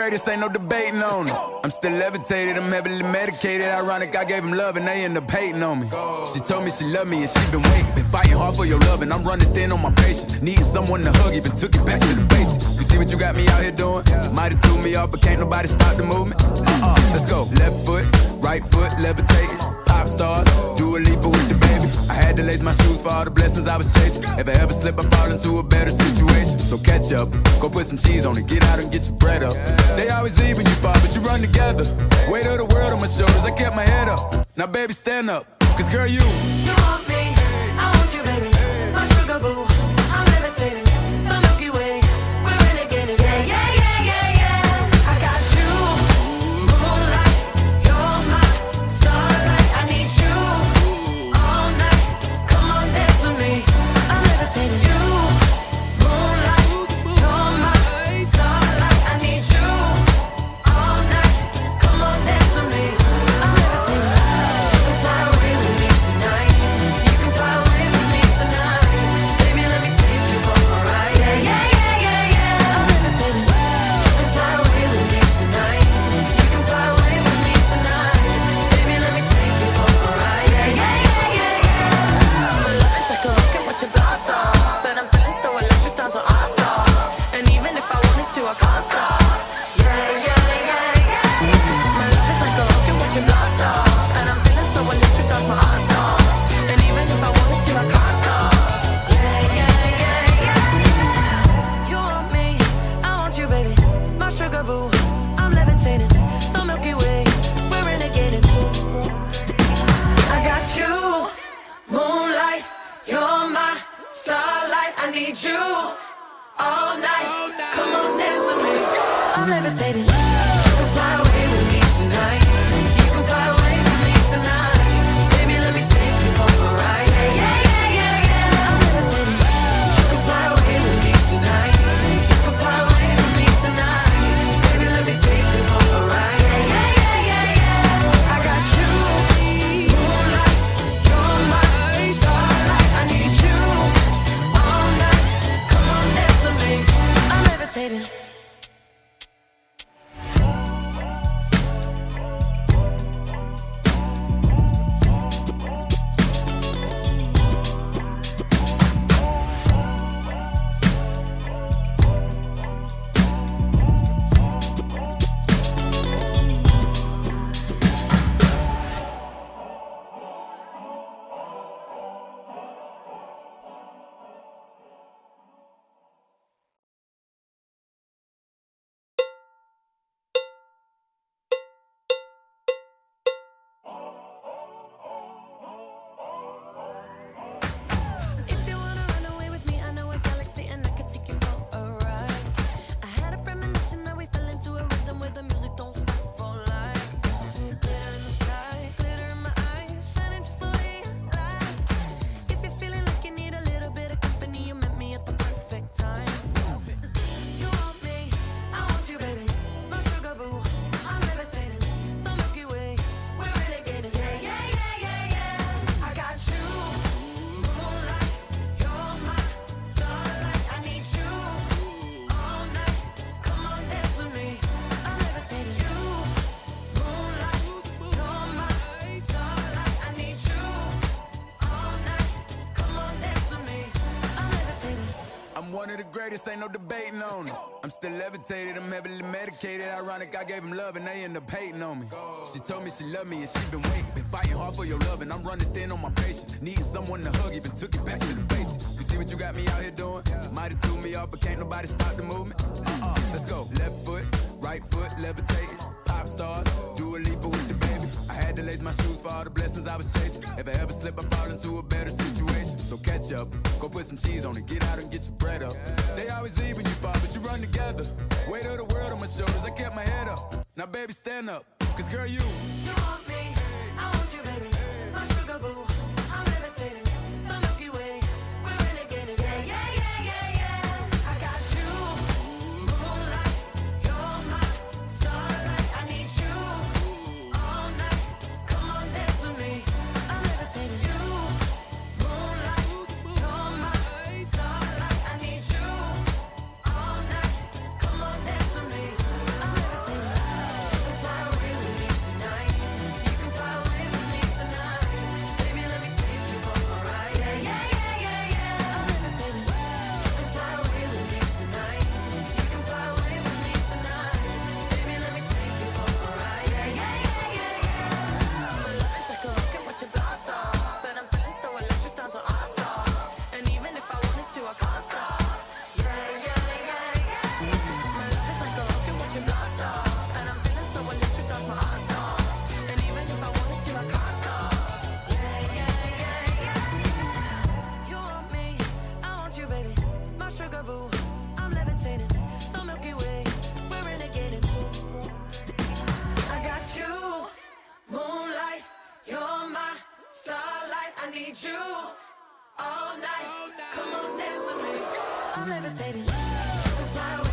greatest, ain't no debating on it. I'm still levitated, I'm heavily medicated. Ironic, I gave him love and they end up hating on me. She told me she loved me and she been waiting. Been fighting hard for your love and I'm running thin on my patience. Needing someone to hug, even took it back to the basics. You see what you got me out here doing? Might have threw me off, but can't nobody stop the movement. Let's go. Left foot, right foot, levitating. Pop stars, Dua Lipa with the baby. I had to lace my shoes for all the blessings I was chasing. If I ever slip, I fall into a better situation. So catch up, go put some cheese on it, get out and get your bread up. They always leaving you far, but you run together. Weight of the world on my shoulders, I kept my head up. Now baby, stand up, cause girl, you want me, I want you, baby. My sugar boo, I'm levitating. The Milky Way, we're renegading. Yeah, yeah, yeah, yeah, yeah. I got you, moonlight, you're my starlight. I need you all night. Come on, dance with me. I'm levitating. You, moonlight, you're my starlight. I need you all night. Come on, dance with me. I'm levitating. You can fly away with me tonight. You can fly away with me tonight. Baby, let me take you for a ride. Yeah, yeah, yeah, yeah, yeah. I'm levitating. You can fly away with me tonight. You can fly away with me tonight. Baby, let me take you for a ride. Yeah, yeah, yeah, yeah, yeah. My love is like a rocket, watch it blast off. And I'm feeling so electric, down so awesome. And even if I wanted to, I can't stop. Yeah, yeah, yeah, yeah. My love is like a rocket, watch it blast off. And I'm feeling so electric, down my ass off. And even if I wanted to, I can't stop. Yeah, yeah, yeah, yeah. You want me, I want you, baby. My sugar boo, I'm levitating. The Milky Way, we're renegading. I got you, moonlight, you're my starlight. I need you all night. Come on, dance with me. I'm levitating. You can fly away with me tonight. You can fly away with me tonight. Baby, let me take you for a ride. Yeah, yeah, yeah, yeah, yeah. I'm levitating. You can fly away with me tonight. You can fly away with me tonight. Baby, let me take you for a ride. Yeah, yeah, yeah, yeah, yeah. I got you, moonlight, you're my starlight. I need you all night. Come on, dance with me. I'm levitating. If you wanna run away with me, I know a galaxy and I can take you for a ride. I had a premonition that we fell into a rhythm where the music don't stop for life. Glitter in the sky, glitter in my eyes, shining just the way I like. If you're feeling like you need a little bit of company, you met me at the perfect time. You want me, I want you, baby. My sugar boo, I'm levitating. The Milky Way, we're renegading. Yeah, yeah, yeah, yeah, yeah. I got you, moonlight, you're my starlight. I need you all night. Come on, dance with me. I'm levitating. You, moonlight, you're my starlight. I need you all night. Come on, dance with me. I'm levitating. I'm one of the greatest, ain't no debating on it. I'm still levitated, I'm heavily medicated. Ironic, I gave him love and they end up hating on me. She told me she loved me and she been waiting. Been fighting hard for your love and I'm running thin on my patience. Needing someone to hug, even took it back to the basics. You see what you got me out here doing? Might have threw me off, but can't nobody stop the movement. Let's go. Left foot, right foot, levitating. Pop stars, Dua Lipa with the baby. I had to lace my shoes for all the blessings I was chasing. If I ever slip, I fall into a better situation. So catch up, go put some cheese on it, get out and get your bread up. They always leaving you far, but you run together. Weight of the world on my shoulders, I kept my head up. Now baby, stand up, cause girl, you want me, I want you, baby. My sugar boo, I'm levitating. The Milky Way, we're renegading. Yeah, yeah, yeah, yeah, yeah. I got you, moonlight, you're my starlight. I need you all night. Come on, dance with me. I'm levitating. You, moonlight, you're my starlight. I need you all night. Come on, dance with me. I'm levitating. night. Come on, dance with me. I'm levitating. You can fly away.